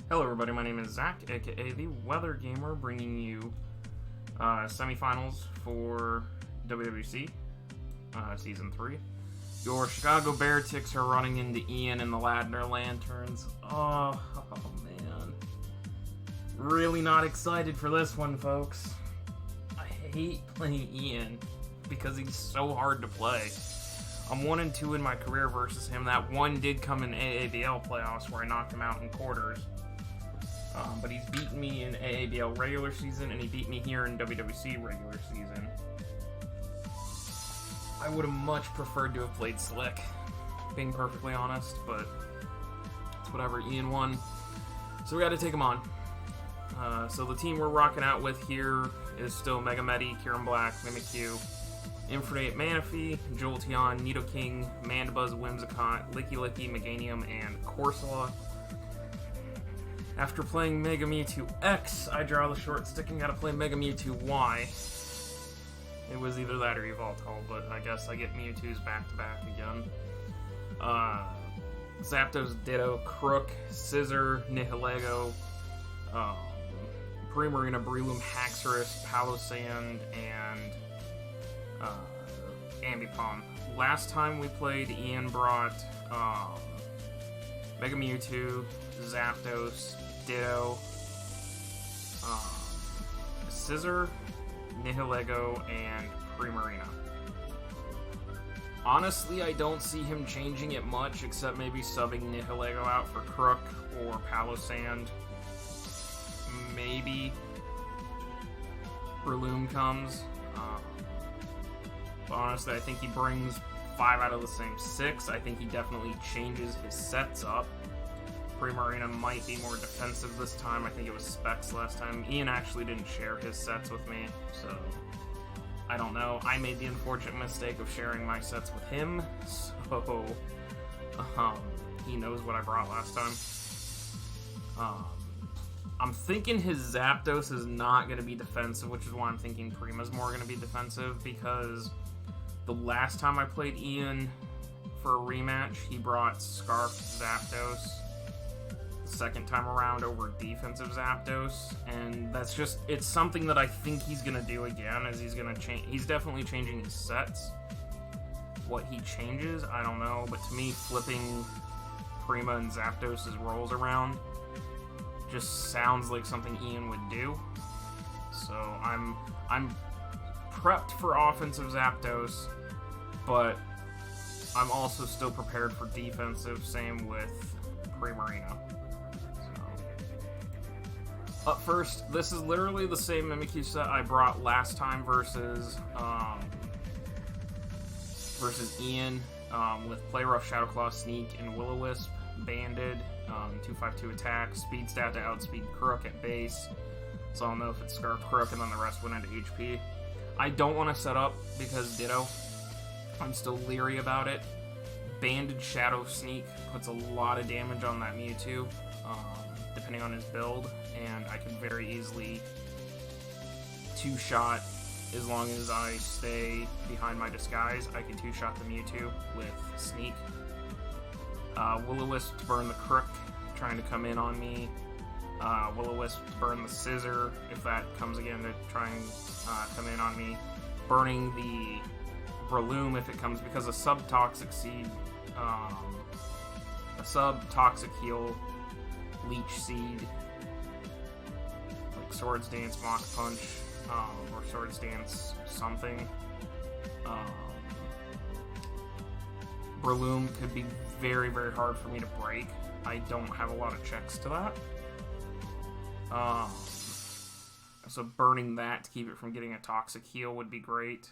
Hello everybody, my name is Zach, aka the Weather Gamer, bringing you semifinals for WWC Season 3. Your Chicago Beartics are running into Ian and the Ladner Lanturns. Oh man. Really not excited for this one, folks. I hate playing Ian because he's so hard to play. I'm 1-2 in my career versus him. That one did come in AABL playoffs where I knocked him out in quarters. But he's beaten me in AABL regular season, and he beat me here in WWC regular season. I would have much preferred to have played Slick, being perfectly honest, but it's whatever. Ian won, so we got to take him on. So the team we're rocking out with here is still Mega Medi, Kieran Black, Mimikyu, Infernate Manaphy, Jolteon, Nidoking, Mandibuzz, Whimsicott, Licky, Meganium, and Corsola. After playing Mega Mewtwo X, I draw the short stick and gotta play Mega Mewtwo Y. It was either that or Yveltal, but I guess I get Mewtwo's back-to-back again. Zapdos, Ditto, Crook, Scizor, Nihilego, Primarina, Breloom, Haxorus, Palossand, and Ambipom. Last time we played, Ian brought Mega Mewtwo, Zapdos, Ditto, Scizor, Nihilego, and Primarina. Honestly, I don't see him changing it much, except maybe subbing Nihilego out for Crook or Palossand. Maybe Breloom comes. But honestly, I think he brings 5 out of the same 6. I think he definitely changes his sets up. Primarina might be more defensive this time. I think it was Specs last time. Ian actually didn't share his sets with me, so I don't know. I made the unfortunate mistake of sharing my sets with him, so he knows what I brought last time. I'm thinking his Zapdos is not going to be defensive, which is why I'm thinking Prima's more going to be defensive, because the last time I played Ian for a rematch, he brought Scarf Zapdos second time around over defensive Zapdos, and that's just, it's something that I think he's gonna do again, as he's gonna change. He's definitely changing his sets. What he changes, I don't know, but to me, flipping Prima and Zapdos' rolls around just sounds like something Ian would do. So I'm prepped for offensive Zapdos, but I'm also still prepared for defensive, same with Primarina. Up first, this is literally the same Mimikyu set I brought last time versus Ian, with Play Rough, Shadow Claw, Sneak, and Will-O-Wisp, Banded, 252 attack, Speed Stat to outspeed Crook at base, so I'll know if it's Scarf Crook, and then the rest went into HP. I don't want to set up because Ditto. I'm still leery about it. Banded Shadow Sneak puts a lot of damage on that Mewtwo, depending on his build, and I could very easily two-shot, as long as I stay behind my disguise, I can two-shot the Mewtwo with Sneak. Will-O-Wisp to burn the Crook, trying to come in on me. Will-O-Wisp to burn the Scizor, if that comes again to try and come in on me. Burning the Breloom if it comes, because a sub-Toxic Seed, a sub-Toxic Heal, Leech Seed, like Swords Dance, Mach Punch, or Swords Dance something. Breloom could be very, very hard for me to break. I don't have a lot of checks to that. So burning that to keep it from getting a Toxic Heal would be great.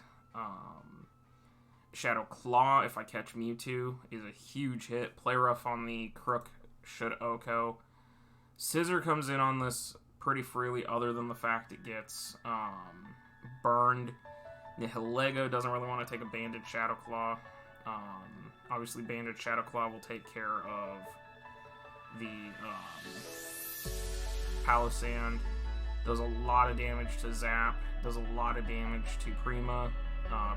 Shadow Claw, if I catch Mewtwo, is a huge hit. Play Rough on the Crook should OHKO. Scizor comes in on this pretty freely, other than the fact it gets burned. Nihilego doesn't really want to take a Banded Shadow Claw. Obviously, Banded Shadow Claw will take care of the Palossand. Does a lot of damage to Zap. Does a lot of damage to Prima.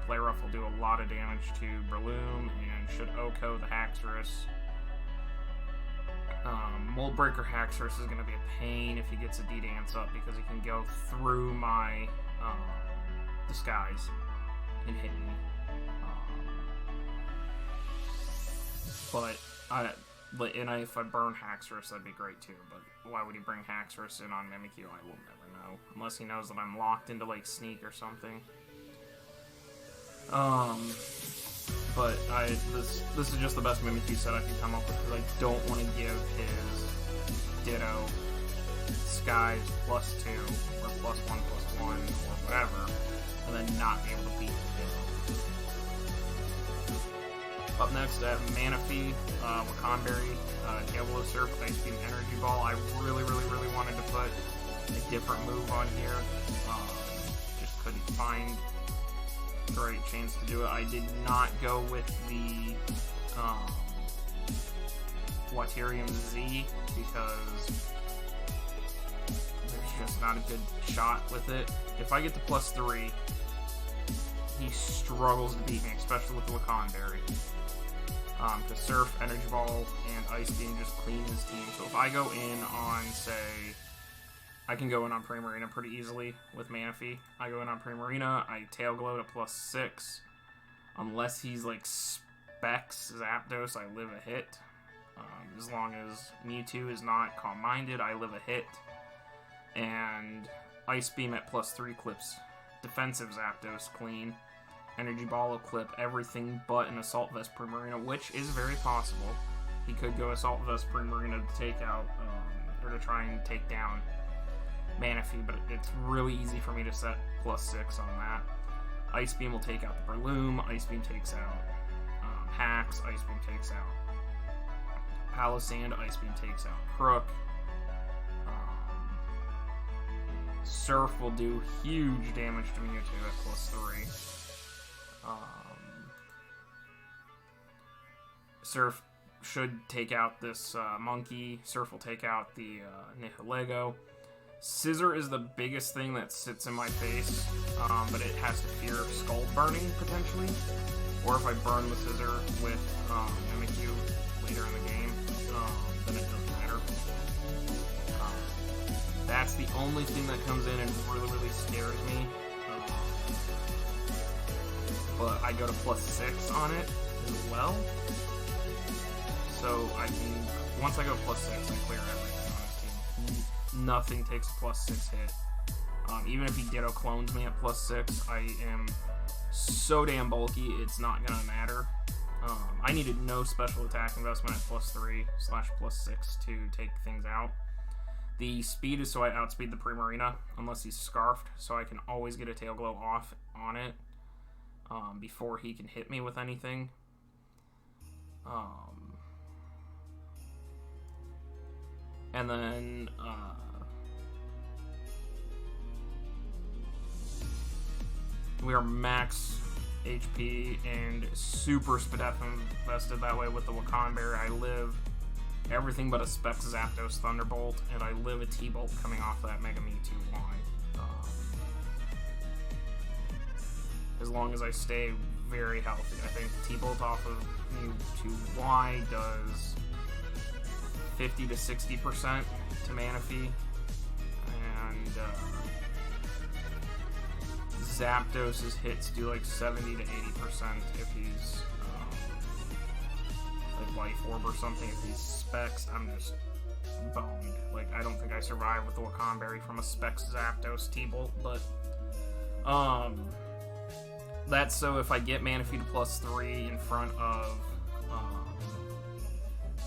Play Rough will do a lot of damage to Breloom and should OHKO the Haxorus. Moldbreaker Haxorus is going to be a pain if he gets a D-Dance up because he can go through my disguise and hit me. If I burn Haxorus, that'd be great too. But why would he bring Haxorus in on Mimikyu? I will never know. Unless he knows that I'm locked into like Sneak or something. But this is just the best Mimikyu set I can come up with because I don't want to give his Ditto Skies +2 or +1/+1 or whatever, and then not be able to beat the Ditto. Up next, I have Manaphy, Wakanberry, Diablo Surf, Ice Beam, Energy Ball. I really wanted to put a different move on here. Just couldn't find the right chance to do it. I did not go with the Waterium Z because there's just not a good shot with it. If I get to +3, he struggles to beat me, especially with the Wakanberry. Because Surf, Energy Ball, and Ice Beam just clean his team. So if I go in on, say, I can go in on Primarina pretty easily with Manaphy. I go in on Primarina, I Tail Glow to +6. Unless he's like Specs Zapdos, I live a hit. As long as Mewtwo is not Calm-Minded, I live a hit. And Ice Beam at +3 clips defensive Zapdos clean. Energy Ball will clip everything but an Assault Vest Primarina, which is very possible. He could go Assault Vest Primarina to take out, or to try and take down Manaphy, but it's really easy for me to set +6 on that. Ice Beam will take out the Breloom, Ice Beam takes out Hax, Ice Beam takes out Palossand, Ice Beam takes out Crook. Surf will do huge damage to Mewtwo at +3. Surf should take out this Monkey. Surf will take out the Nihilego. Scissor is the biggest thing that sits in my face, but it has to fear Skull Burning, potentially. Or if I burn the Scissor with Mimikyu later in the game, then it doesn't matter. That's the only thing that comes in and really scares me. But I go to +6 on it as well. So I can, once I go +6, I clear everything on his team. Nothing takes a +6 hit. Even if he Ditto clones me at +6, I am so damn bulky, it's not gonna matter. I needed no special attack investment at +3/+6 to take things out. The speed is so I outspeed the Primarina, unless he's Scarfed, so I can always get a Tail Glow off on it before he can hit me with anything. And then we are max HP and super Spadef invested that way with the Wakanberry. I live everything but a Specs Zapdos Thunderbolt, and I live a T-Bolt coming off that Mega Mewtwo Y. As long as I stay very healthy. I think T-Bolt off of Mewtwo Y does 50 to 60% to Manaphy, and Zapdos's hits do like 70 to 80% if he's like Life Orb or something. If he's Specs, I'm just boned. Like, I don't think I survive with the Wakanberry from a Specs Zapdos T-Bolt, but that's so if I get Manaphy to +3 in front of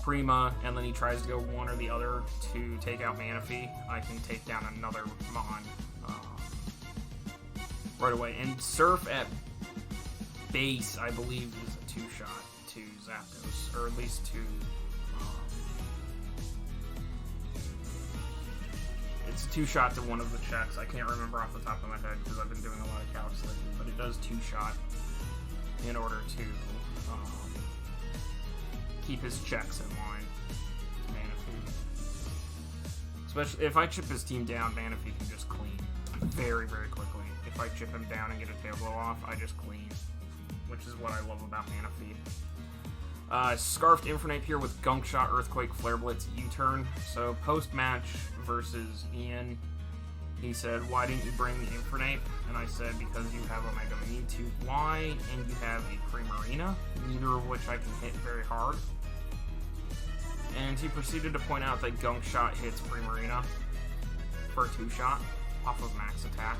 Prima, and then he tries to go one or the other to take out Manaphy, I can take down another Mon right away. And Surf at base, I believe, is a 2-shot to Zapdos, or at least to it's a 2-shot to one of the checks. I can't remember off the top of my head because I've been doing a lot of calcs lately, but it does 2-shot in order to keep his checks in line. Manaphy. Especially if I chip his team down, Manaphy can just clean very quickly. If I chip him down and get a Tail Glow off, I just clean, which is what I love about Manaphy. Scarfed Infernape here with Gunk Shot, Earthquake, Flare Blitz, U-Turn. So post-match versus Ian, he said, "Why didn't you bring the Infernape?" And I said, "Because you have Omega Mewtwo Y and you have a Primarina, neither of which I can hit very hard." And he proceeded to point out that Gunk Shot hits Primarina for a 2-shot off of max attack,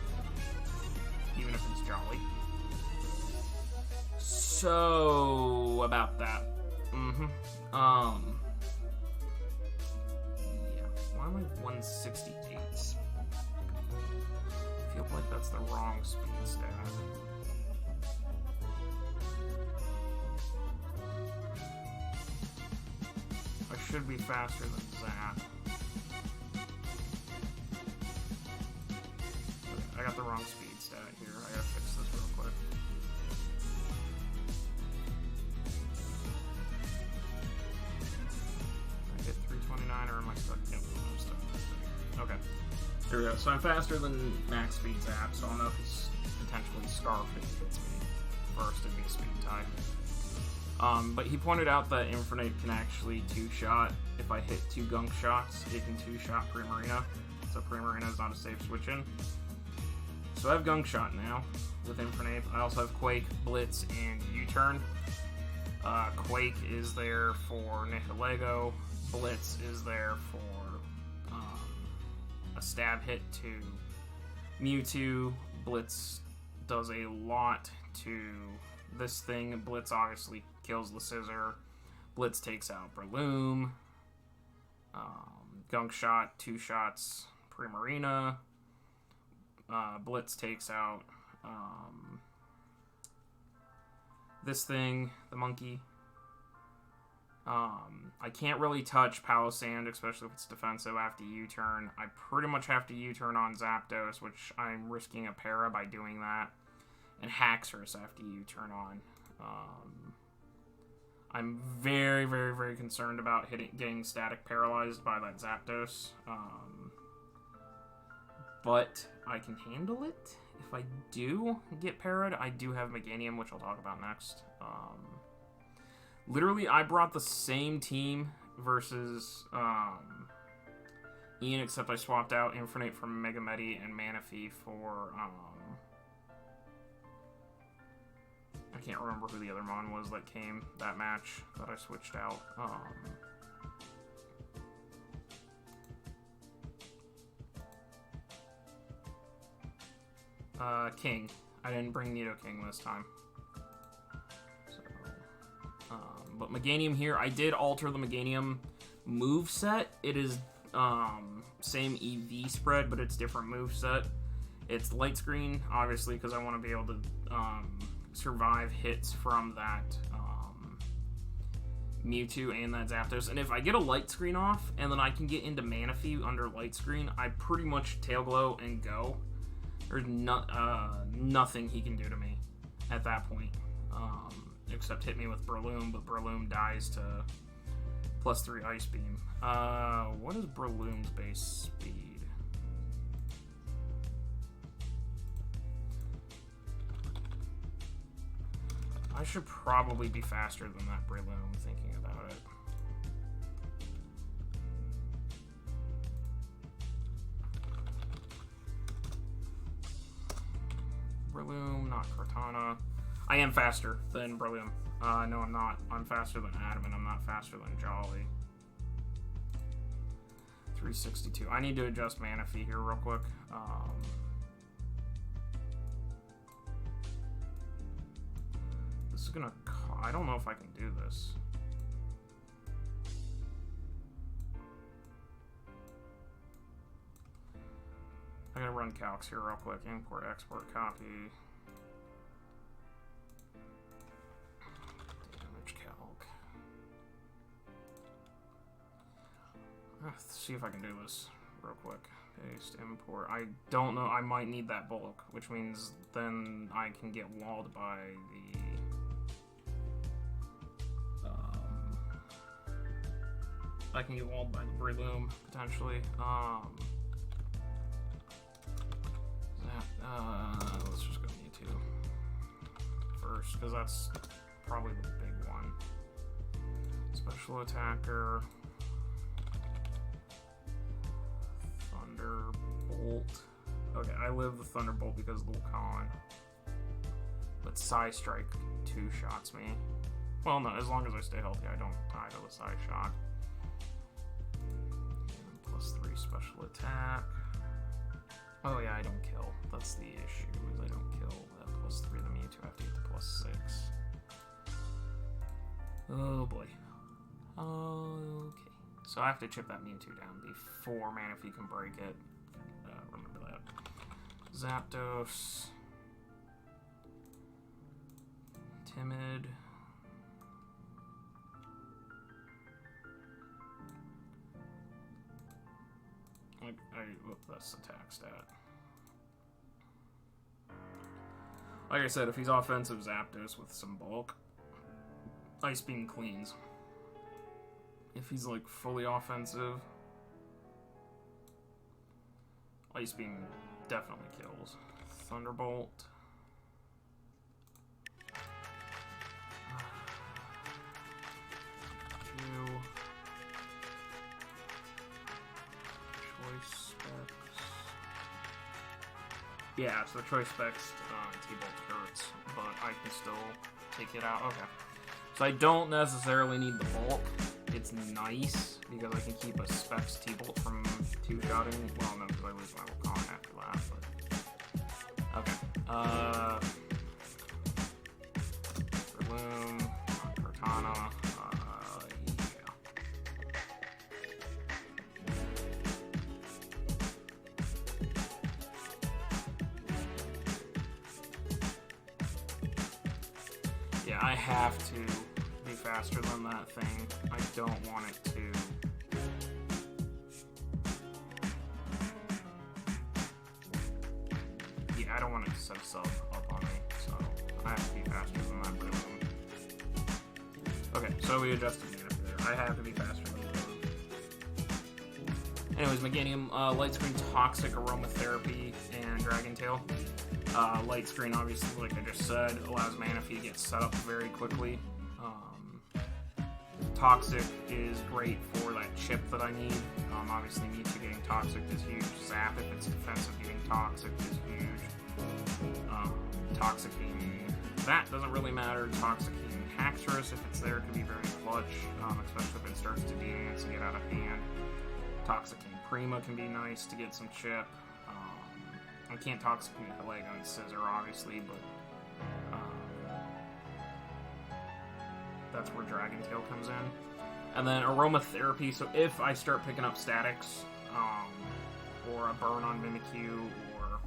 even if it's Jolly. So, about that. Yeah. Why am I 168? I feel like that's the wrong speed stat. I should be faster than Zap. Okay, I got the wrong speed stat here. I gotta fix this real quick. I hit 329 or am I stuck? Yep, I'm stuck. Okay. There we go. So I'm faster than max speed Zap, so I'll know if he's potentially Scarf if he hits me first. It'd be a speed tie. But he pointed out that Infernape can actually 2-shot. If I hit 2 Gunk Shots, it can 2-shot Primarina. So Primarina is not a safe switch-in. So I have Gunk Shot now with Infernape. I also have Quake, Blitz, and U-Turn. Quake is there for Nihilego. Blitz is there for a stab hit to Mewtwo. Blitz does a lot to this thing. Blitz obviously kills the Scissor. Blitz takes out Breloom. Gunk Shot, 2 shots Primarina. Blitz takes out this thing, the monkey. I can't really touch Palossand, especially if it's defensive. I have to U-turn. I pretty much have to U-turn on Zapdos, which I'm risking a para by doing that. And Haxorus I have to U-turn on. I'm very, very, very concerned about getting static paralyzed by that Zapdos. But I can handle it. If I do get parried, I do have Meganium, which I'll talk about next. Literally, I brought the same team versus Ian, except I swapped out Infernape from Mega Medi and Manaphy for... I can't remember who the other Mon was that came that match that I switched out. King. I didn't bring Nidoking this time. So, but Meganium here, I did alter the Meganium moveset. It is same EV spread, but it's different moveset. It's Light Screen, obviously, because I want to be able to survive hits from that Mewtwo and that Zapdos. And if I get a Light Screen off, and then I can get into Manaphy under Light Screen, I pretty much Tail Glow and go. There's nothing he can do to me at that point, except hit me with Breloom, but Breloom dies to +3 Ice Beam. What is Breloom's base speed? I should probably be faster than that Breloom, thinking about it. Breloom, not Cortana. I am faster than Breloom. No, I'm not. I'm faster than Adamant. I'm not faster than Jolly. 362. I need to adjust Manaphy here real quick. This is gonna... I don't know if I can do this. I'm gonna run calcs here real quick. Import, export, copy. Damage calc. Let's see if I can do this real quick. Paste, import. I don't know. I might need that bulk, which means then I can get walled by the... I can get walled by the Breloom, potentially. Let's just go Mewtwo first, because that's probably the big one. Special attacker. Thunderbolt. Okay, I live the Thunderbolt because of Lucan. But Psy Strike 2-shots me. Well, no, as long as I stay healthy, I don't die to the Psy Shock. +3 special attack. Oh yeah, I don't kill. That's the issue, is I don't kill. That +3 to Mewtwo, I have to get to +6. Oh boy. Okay. So I have to chip that Mewtwo down before Manaphy can break it. Remember that. Zapdos. Timid. That's attack stat. Like I said, if he's offensive, Zapdos with some bulk, Ice Beam cleans. If he's like fully offensive, Ice Beam definitely kills. Thunderbolt. Choice specs. Yeah, so choice specs T-Bolt hurts, but I can still take it out. Okay. So I don't necessarily need the bulk. It's nice because I can keep a specs T-Bolt from 2-shotting. Well, no, because I lose my Lucan after that, but... Okay. Breloom, Cortana, yeah. Yeah, I have to be faster than that thing. I don't want it to... Yeah, I don't want it to set a sub up on me, so I have to be faster than that Breloom. Okay, so we adjusted the unit there. I have to be faster than that. Anyways, Meganium, Light Screen, Toxic, Aromatherapy, and Dragon Tail. Light Screen, obviously, like I just said, allows Manaphy to get set up very quickly. Toxic is great for that chip that I need. Obviously, Mewtwo getting Toxic is huge. Zap, if it's defensive, getting Toxic is huge. Toxicking, that doesn't really matter. Toxicking Haxorus, if it's there, can be very clutch, especially if it starts to dance and get out of hand. Toxicking Prima can be nice to get some chip. I can't Toxicking Nihilego and Scissor, obviously, but that's where Dragon Tail comes in. And then Aromatherapy, so if I start picking up Statics, or a Burn on Mimikyu, or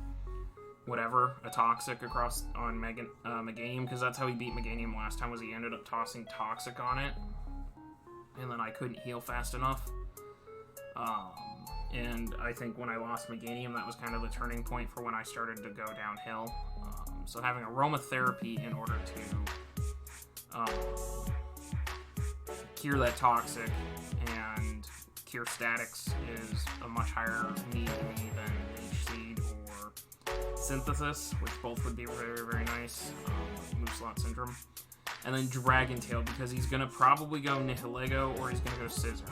whatever, a Toxic across on Meganium, because that's how he beat Meganium last time, was he ended up tossing Toxic on it, and then I couldn't heal fast enough. And I think when I lost Meganium, that was kind of the turning point for when I started to go downhill. So having Aromatherapy in order to cure that Toxic and cure Statics is a much higher need to me than H-Seed or Synthesis, which both would be very, very nice. Mooseslot Syndrome. And then Dragon Tail, because he's going to probably go Nihilego or he's going to go Scissor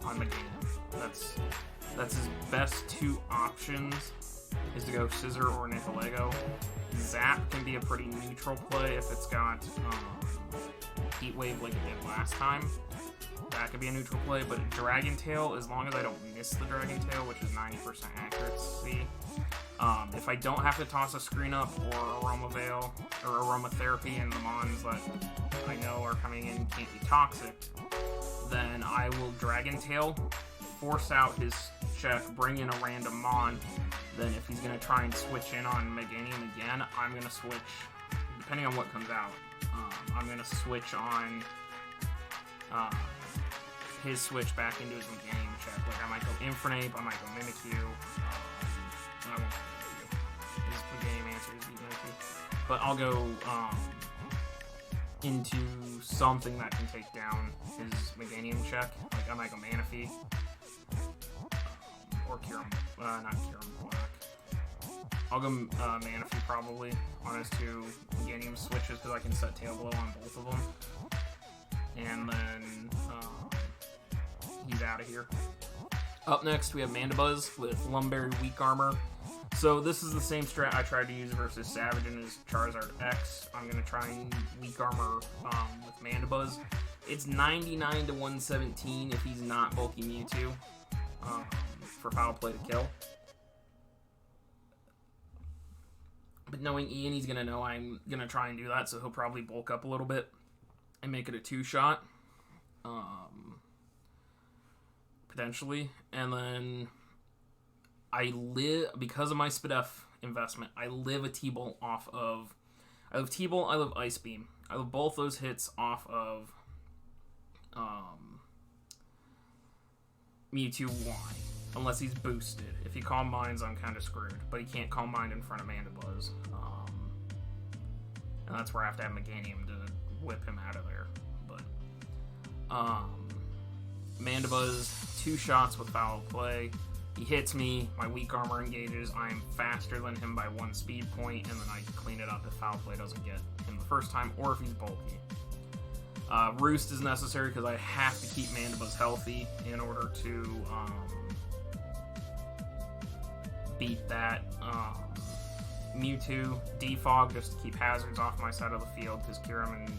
on Meganium. That's his best two options, is to go Scissor or Nihilego. Zap can be a pretty neutral play if it's got Heat Wave like it did last time. That could be a neutral play, but Dragon Tail, as long as I don't miss the Dragon Tail, which is 90% accuracy, if I don't have to toss a Screen Up or Aroma Veil or Aromatherapy and the Mons that I know are coming in can't be toxic, then I will Dragon Tail, force out his check, bring in a random Mon. Then if he's going to try and switch in on Meganium again, I'm going to switch, depending on what comes out, I'm going to switch on his switch back into his Meganium check. Like, I might go Infernape, I might go Mimikyu, I won't go Mimikyu. His Meganium answer is Mimikyu. But I'll go into something that can take down his Meganium check. Like, I might go Manaphy. Or Kyurem, not Kyurem Black. I'll go Manaphy probably on his two Meganium switches because I can set Tail Blow on both of them. and then he's out of here. Up next, we have Mandibuzz with Lumberry Weak Armor. So this is the same strat I tried to use versus Savage in his Charizard X. I'm going to try and Weak Armor with Mandibuzz. It's 99 to 117 if he's not bulky Mewtwo for Foul Play to kill. But knowing Ian, he's going to know I'm going to try and do that, so he'll probably bulk up a little bit and make it a 2-shot. Potentially. And then because of my Spadef investment, I live a T-Bolt off of... I live T-Bolt, I live Ice Beam. I live both those hits off of Mewtwo Y. Unless he's boosted. If he Calm Minds, I'm kind of screwed. But he can't Calm Mind in front of Mandibuzz. And that's where I have to have Meganium to whip him out of there. But Mandibuzz, 2 shots with Foul Play. He hits me, my Weak Armor engages, I am faster than him by 1 speed point, and then I clean it up if Foul Play doesn't get him the first time, or if he's bulky. Roost is necessary because I have to keep Mandibuzz healthy in order to beat that Mewtwo. Defog just to keep hazards off my side of the field, because Kyurem and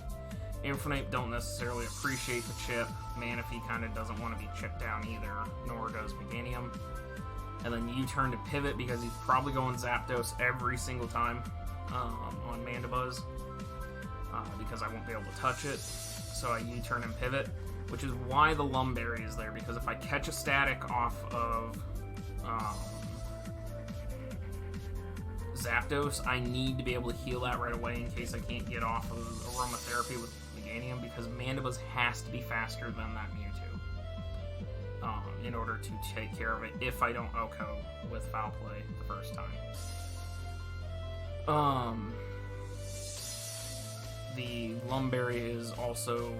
Infernape don't necessarily appreciate the chip. Manaphy kind of doesn't want to be chipped down either, nor does Meganium. And then U-turn to pivot because he's probably going Zapdos every single time on Mandibuzz because I won't be able to touch it. So I U-turn and pivot, which is why the Lumberry is there, because if I catch a static off of Zapdos, I need to be able to heal that right away in case I can't get off of Aromatherapy with Meganium, because Mandibuzz has to be faster than that Mewtwo in order to take care of it if I don't OHKO with Foul Play the first time. The Lumberry is also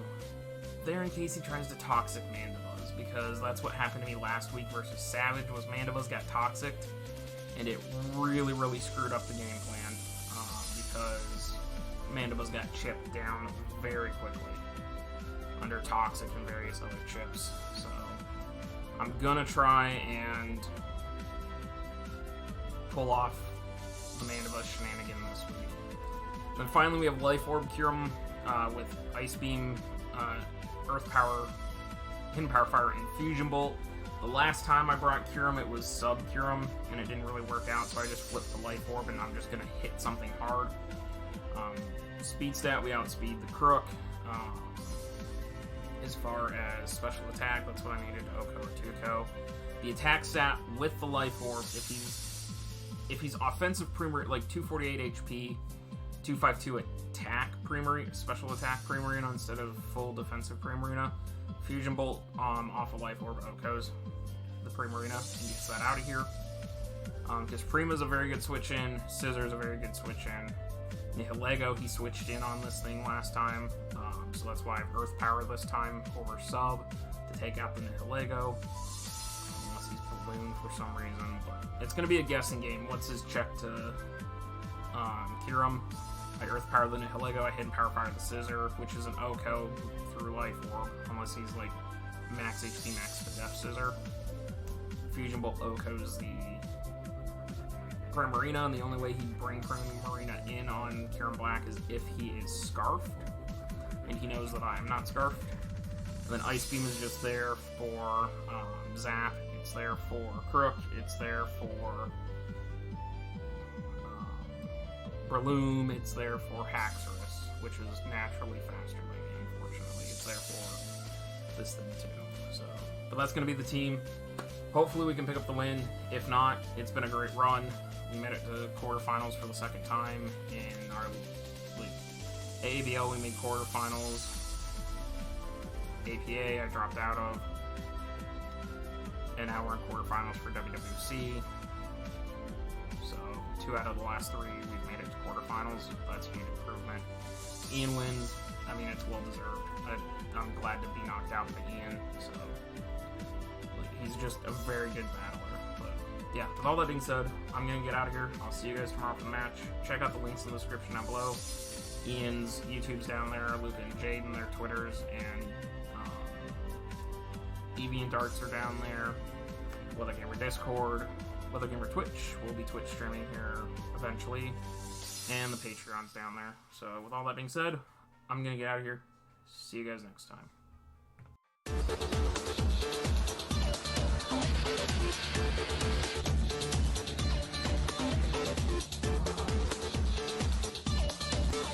there in case he tries to Toxic Mandibuzz, because that's what happened to me last week versus Savage, was Mandibuzz got Toxicked, and it really, really screwed up the game plan, because Mandibuzz got chipped down very quickly under Toxic and various other chips. So I'm gonna try and pull off the Mandibuzz shenanigan this week. Then finally we have Life Orb Kyurem with Ice Beam, Earth Power, Hidden Power Fire, and Fusion Bolt. The last time I brought Kyurem, it was Sub Kyurem, and it didn't really work out, so I just flipped the Life Orb, and I'm just going to hit something hard. Speed stat, we outspeed the Crook. As far as special attack, that's what I needed, OHKO or 2KO. The attack stat with the Life Orb, if he's offensive Primarina, like 248 HP, 252 attack Primarina, special attack Primarina instead of full defensive Primarina, Fusion Bolt off of Life Orb OHKOs the Primarina and gets that out of here. Because Prima's a very good switch in, Scissor's a very good switch in. Nihilego, he switched in on this thing last time, so that's why I have Earth Power this time over Sub to take out the Nihilego, unless he's ballooned for some reason. But it's going to be a guessing game. What's his check to Kyurem? I Earth Power the Nihilego, I Hidden Power Fire the Scissor, which is an OHKO through Life Orb, unless he's like max HP, max Def Scissor. Fusion Bolt OHKO's the Primarina, and the only way he'd bring Primarina in on Kyurem Black is if he is Scarfed, and he knows that I am not Scarfed. And then Ice Beam is just there for Zap, it's there for Crook, it's there for Breloom, it's there for Haxorus, which is naturally faster than me, unfortunately. It's there for this thing too. So, but that's going to be the team. Hopefully we can pick up the win. If not, it's been a great run. We made it to quarterfinals for the second time in our league. AABL, we made quarterfinals. APA, I dropped out of. And now we're in quarterfinals for WWC. So, 2 out of the last 3, we've made it to quarterfinals. That's a huge improvement. Ian wins. I mean, it's well deserved. I'm glad to be knocked out by Ian. So, he's just a very good battler. But yeah, with all that being said, I'm going to get out of here. I'll see you guys tomorrow for the match. Check out the links in the description down below. Ian's YouTube's down there, Luke and Jaden, their Twitters, and Deviant Arts are down there. Weather Gamer Discord. Weather Gamer Twitch. We'll be Twitch streaming here eventually. And the Patreon's down there. So with all that being said, I'm going to get out of here. See you guys next time.